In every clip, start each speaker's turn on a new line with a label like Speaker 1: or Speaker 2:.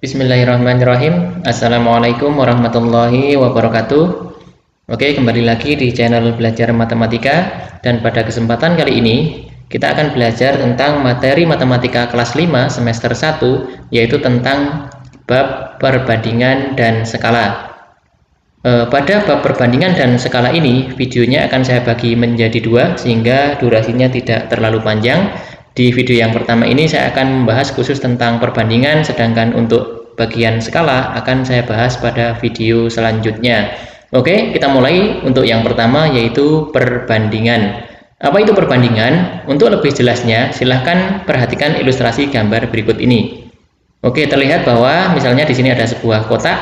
Speaker 1: Bismillahirrahmanirrahim. Assalamualaikum warahmatullahi wabarakatuh. Oke, kembali lagi di channel Belajar Matematika, dan pada kesempatan kali ini kita akan belajar tentang materi matematika kelas 5 semester 1, yaitu tentang bab perbandingan dan skala. Pada bab perbandingan dan skala ini, videonya akan saya bagi menjadi dua sehingga durasinya tidak terlalu panjang. Di video yang pertama ini saya akan membahas khusus tentang perbandingan, sedangkan untuk bagian skala akan saya bahas pada video selanjutnya. Oke, kita mulai. Untuk yang pertama yaitu perbandingan. Apa itu perbandingan? Untuk lebih jelasnya, silahkan perhatikan ilustrasi gambar berikut ini. Oke, terlihat bahwa misalnya di sini ada sebuah kotak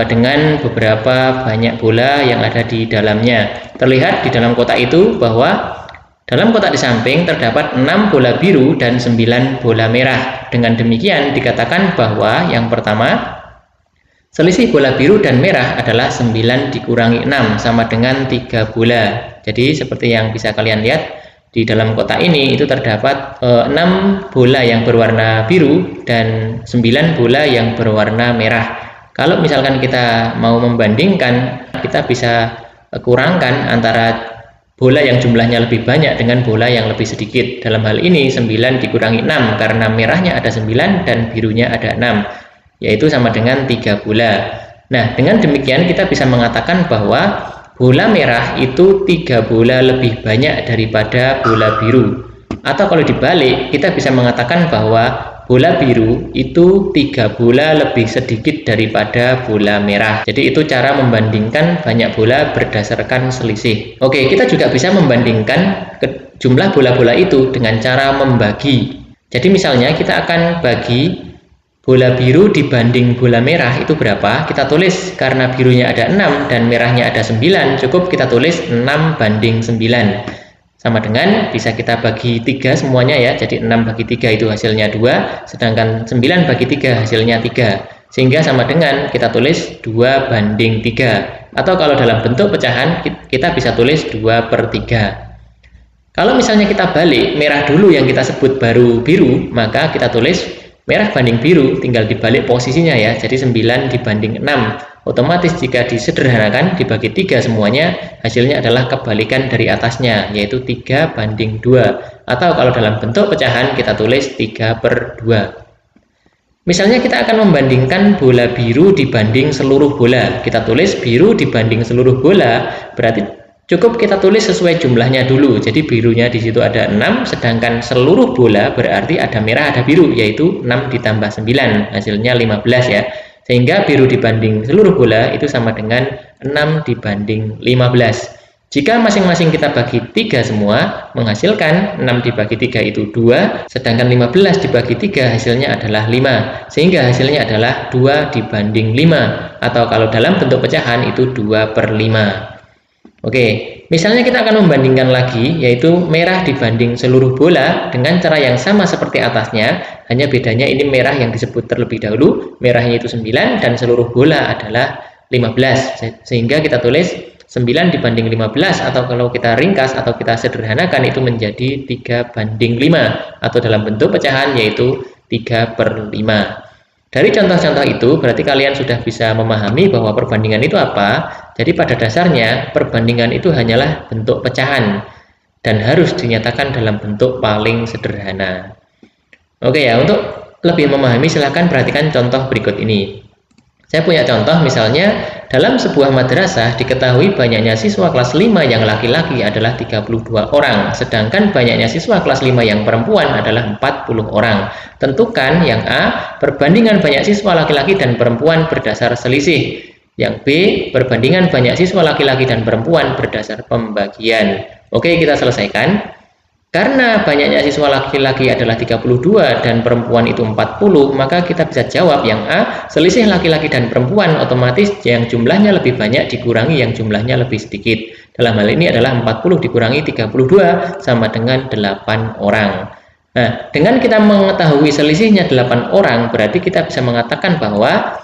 Speaker 1: dengan beberapa banyak bola yang ada di dalamnya. Terlihat di dalam kotak itu bahwa dalam kotak di samping terdapat 6 bola biru dan 9 bola merah. Dengan demikian dikatakan bahwa yang pertama, selisih bola biru dan merah adalah 9 dikurangi 6 sama dengan 3 bola. Jadi seperti yang bisa kalian lihat, di dalam kotak ini itu terdapat 6 bola yang berwarna biru dan 9 bola yang berwarna merah. Kalau misalkan kita mau membandingkan, kita bisa kurangkan antara bola yang jumlahnya lebih banyak dengan bola yang lebih sedikit. Dalam hal ini 9 dikurangi 6 karena merahnya ada 9 dan birunya ada 6, yaitu sama dengan 3 bola. Nah, dengan demikian kita bisa mengatakan bahwa bola merah itu 3 bola lebih banyak daripada bola biru. Atau kalau dibalik, kita bisa mengatakan bahwa bola biru itu 3 bola lebih sedikit daripada bola merah. Jadi itu cara membandingkan banyak bola berdasarkan selisih. Oke, kita juga bisa membandingkan jumlah bola-bola itu dengan cara membagi. Jadi misalnya kita akan bagi bola biru dibanding bola merah itu berapa? Kita tulis, karena birunya ada 6 dan merahnya ada 9, cukup kita tulis 6 banding 9. Sama dengan bisa kita bagi 3 semuanya ya, jadi 6 bagi 3 itu hasilnya 2, sedangkan 9 bagi 3 hasilnya 3, sehingga sama dengan kita tulis 2 banding 3, atau kalau dalam bentuk pecahan kita bisa tulis 2/3. Kalau misalnya kita balik, merah dulu yang kita sebut baru biru, maka kita tulis merah banding biru, tinggal dibalik posisinya ya, jadi 9 dibanding 6. Otomatis jika disederhanakan dibagi 3 semuanya, hasilnya adalah kebalikan dari atasnya, yaitu 3 banding 2. Atau kalau dalam bentuk pecahan kita tulis 3/2. Misalnya kita akan membandingkan bola biru dibanding seluruh bola. Kita tulis biru dibanding seluruh bola, berarti cukup kita tulis sesuai jumlahnya dulu. Jadi birunya di situ ada 6, sedangkan seluruh bola berarti ada merah, ada biru, yaitu 6 ditambah 9, hasilnya 15 ya. Sehingga biru dibanding seluruh bola itu sama dengan 6 dibanding 15. Jika masing-masing kita bagi 3 semua, menghasilkan 6 dibagi 3 itu 2, sedangkan 15 dibagi 3 hasilnya adalah 5. Sehingga hasilnya adalah 2 dibanding 5, atau kalau dalam bentuk pecahan itu 2/5. Oke, misalnya kita akan membandingkan lagi, yaitu merah dibanding seluruh bola dengan cara yang sama seperti atasnya, hanya bedanya ini merah yang disebut terlebih dahulu, merahnya itu 9 dan seluruh bola adalah 15, sehingga kita tulis 9 dibanding 15, atau kalau kita ringkas atau kita sederhanakan itu menjadi 3 banding 5, atau dalam bentuk pecahan yaitu 3/5. Dari contoh-contoh itu berarti kalian sudah bisa memahami bahwa perbandingan itu apa. Jadi pada dasarnya perbandingan itu hanyalah bentuk pecahan dan harus dinyatakan dalam bentuk paling sederhana. Oke ya, untuk lebih memahami silahkan perhatikan contoh berikut ini. Saya punya contoh, misalnya dalam sebuah madrasah diketahui banyaknya siswa kelas 5 yang laki-laki adalah 32 orang, sedangkan banyaknya siswa kelas 5 yang perempuan adalah 40 orang. Tentukan yang A, perbandingan banyak siswa laki-laki dan perempuan berdasar selisih. Yang B, perbandingan banyak siswa laki-laki dan perempuan berdasar pembagian. Oke, kita selesaikan. Karena banyaknya siswa laki-laki adalah 32 dan perempuan itu 40, maka kita bisa jawab yang A, selisih laki-laki dan perempuan otomatis yang jumlahnya lebih banyak dikurangi yang jumlahnya lebih sedikit. Dalam hal ini adalah 40 dikurangi 32 sama dengan 8 orang. Nah, dengan kita mengetahui selisihnya 8 orang, berarti kita bisa mengatakan bahwa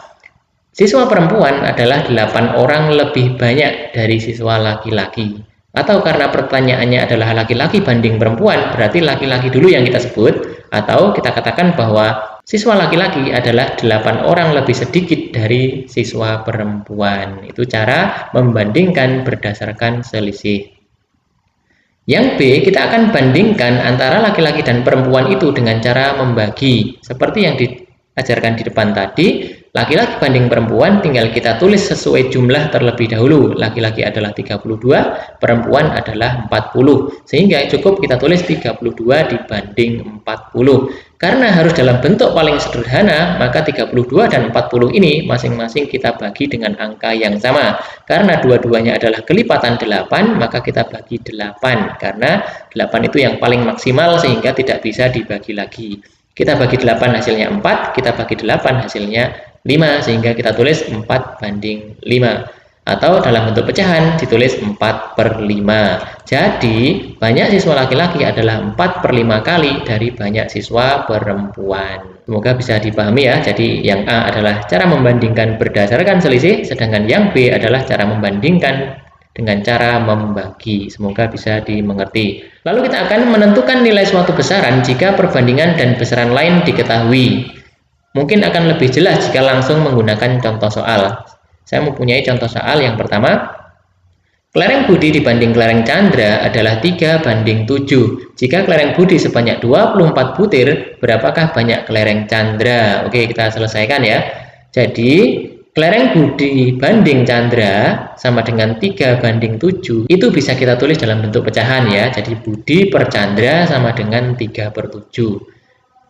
Speaker 1: siswa perempuan adalah 8 orang lebih banyak dari siswa laki-laki. Atau karena pertanyaannya adalah laki-laki banding perempuan, berarti laki-laki dulu yang kita sebut, atau kita katakan bahwa siswa laki-laki adalah 8 orang lebih sedikit dari siswa perempuan. Itu cara membandingkan berdasarkan selisih. Yang B, kita akan bandingkan antara laki-laki dan perempuan itu dengan cara membagi. Seperti yang diajarkan di depan tadi, laki-laki banding perempuan tinggal kita tulis sesuai jumlah terlebih dahulu. Laki-laki adalah 32, perempuan adalah 40. Sehingga cukup kita tulis 32 dibanding 40. Karena harus dalam bentuk paling sederhana, maka 32 dan 40 ini masing-masing kita bagi dengan angka yang sama. Karena dua-duanya adalah kelipatan 8, maka kita bagi 8. Karena 8 itu yang paling maksimal sehingga tidak bisa dibagi lagi. Kita bagi 8 hasilnya 4, kita bagi 8 hasilnya 5, sehingga kita tulis 4 banding 5. Atau dalam bentuk pecahan ditulis 4/5. Jadi banyak siswa laki-laki adalah 4/5 kali dari banyak siswa perempuan. Semoga bisa dipahami ya. Jadi yang A adalah cara membandingkan berdasarkan selisih, sedangkan yang B adalah cara membandingkan dengan cara membagi. Semoga bisa dimengerti. Lalu kita akan menentukan nilai suatu besaran jika perbandingan dan besaran lain diketahui. Mungkin akan lebih jelas jika langsung menggunakan contoh soal. Saya mempunyai contoh soal yang pertama. Kelereng Budi dibanding kelereng Chandra adalah 3/7. Jika kelereng Budi sebanyak 24 butir, berapakah banyak kelereng Chandra? Oke, kita selesaikan ya. Jadi, kelereng Budi banding Chandra sama dengan 3/7. Itu bisa kita tulis dalam bentuk pecahan ya. Jadi, Budi per Chandra sama dengan 3/7.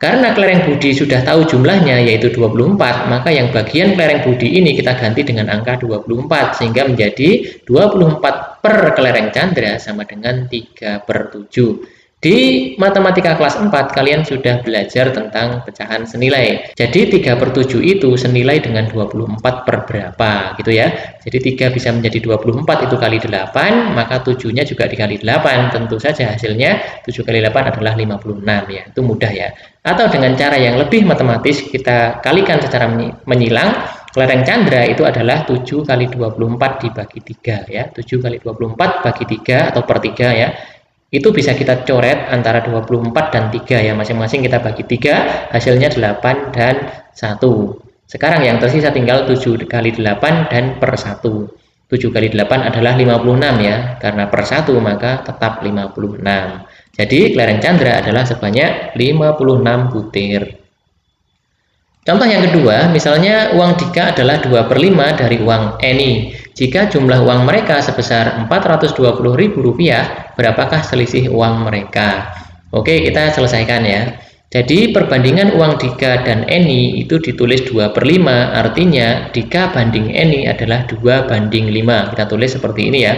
Speaker 1: Karena kelereng Budi sudah tahu jumlahnya yaitu 24, maka yang bagian kelereng Budi ini kita ganti dengan angka 24 sehingga menjadi 24 per kelereng Chandra sama dengan 3/7. Di matematika kelas 4 kalian sudah belajar tentang pecahan senilai. Jadi 3/7 itu senilai dengan 24 per berapa gitu ya. Jadi 3 bisa menjadi 24 itu kali 8, maka 7-nya juga dikali 8. Tentu saja hasilnya 7 kali 8 adalah 56 ya. Itu mudah ya. Atau dengan cara yang lebih matematis kita kalikan secara menyilang. Kelereng Chandra itu adalah 7 kali 24 dibagi 3 ya. 7 kali 24 bagi 3 atau per 3 ya. Itu bisa kita coret antara 24 dan 3 ya, masing-masing kita bagi 3, hasilnya 8 dan 1. Sekarang yang tersisa tinggal 7 kali 8 dan per 1. 7 kali 8 adalah 56 ya, karena per 1 maka tetap 56. Jadi kelereng Chandra adalah sebanyak 56 butir. Contoh yang kedua, misalnya uang Dika adalah 2/5 dari uang Eni. Jika jumlah uang mereka sebesar Rp420.000, berapakah selisih uang mereka? Oke, kita selesaikan ya. Jadi perbandingan uang Dika dan Eni itu ditulis 2/5, artinya Dika banding Eni adalah 2/5. Kita tulis seperti ini ya.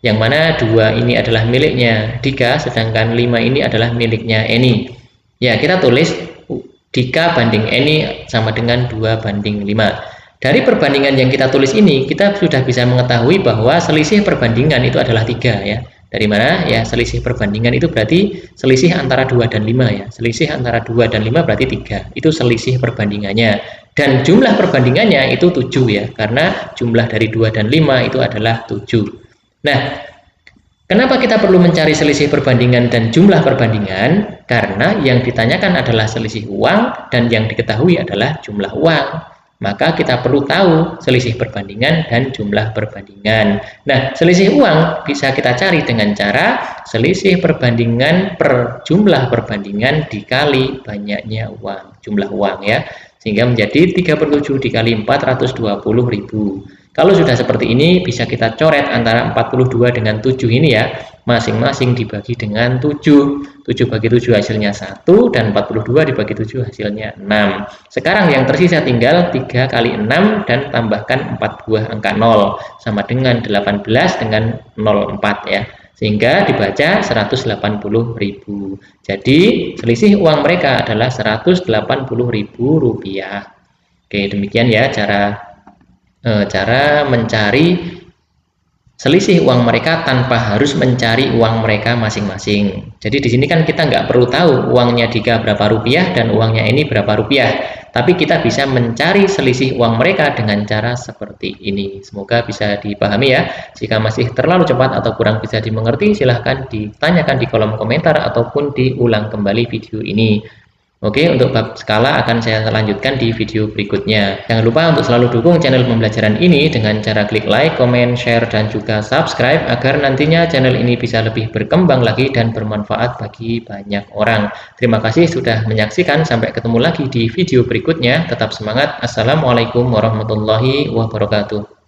Speaker 1: Yang mana 2 ini adalah miliknya Dika, sedangkan 5 ini adalah miliknya Eni. Ya, kita tulis Dika banding Eni sama dengan 2/5. Dari perbandingan yang kita tulis ini, kita sudah bisa mengetahui bahwa selisih perbandingan itu adalah 3 ya. Dari mana? Ya, selisih perbandingan itu berarti selisih antara 2 dan 5 ya. Selisih antara 2 dan 5 berarti 3. Itu selisih perbandingannya. Dan jumlah perbandingannya itu 7 ya. Karena jumlah dari 2 dan 5 itu adalah 7. Nah, kenapa kita perlu mencari selisih perbandingan dan jumlah perbandingan? Karena yang ditanyakan adalah selisih uang dan yang diketahui adalah jumlah uang. Maka kita perlu tahu selisih perbandingan dan jumlah perbandingan. Nah, selisih uang bisa kita cari dengan cara selisih perbandingan per jumlah perbandingan dikali banyaknya uang, jumlah uang ya. Sehingga menjadi 3/7 dikali 420.000. Kalau sudah seperti ini, bisa kita coret antara 42 dengan 7 ini ya. Masing-masing dibagi dengan 7. 7 bagi 7 hasilnya 1, dan 42 dibagi 7 hasilnya 6. Sekarang yang tersisa tinggal 3 kali 6 dan tambahkan 4 buah angka 0. Sama dengan 18 dengan 04 ya. Sehingga dibaca 180.000. Jadi selisih uang mereka adalah Rp180.000. Oke, demikian ya cara mencari selisih uang mereka tanpa harus mencari uang mereka masing-masing. Jadi di sini kan kita nggak perlu tahu uangnya Dika berapa rupiah dan uangnya ini berapa rupiah. Tapi kita bisa mencari selisih uang mereka dengan cara seperti ini. Semoga bisa dipahami ya. Jika masih terlalu cepat atau kurang bisa dimengerti, silahkan ditanyakan di kolom komentar ataupun diulang kembali video ini. Oke, untuk bab skala akan saya lanjutkan di video berikutnya. Jangan lupa untuk selalu dukung channel pembelajaran ini dengan cara klik like, comment, share, dan juga subscribe agar nantinya channel ini bisa lebih berkembang lagi dan bermanfaat bagi banyak orang. Terima kasih sudah menyaksikan. Sampai ketemu lagi di video berikutnya. Tetap semangat. Assalamualaikum warahmatullahi wabarakatuh.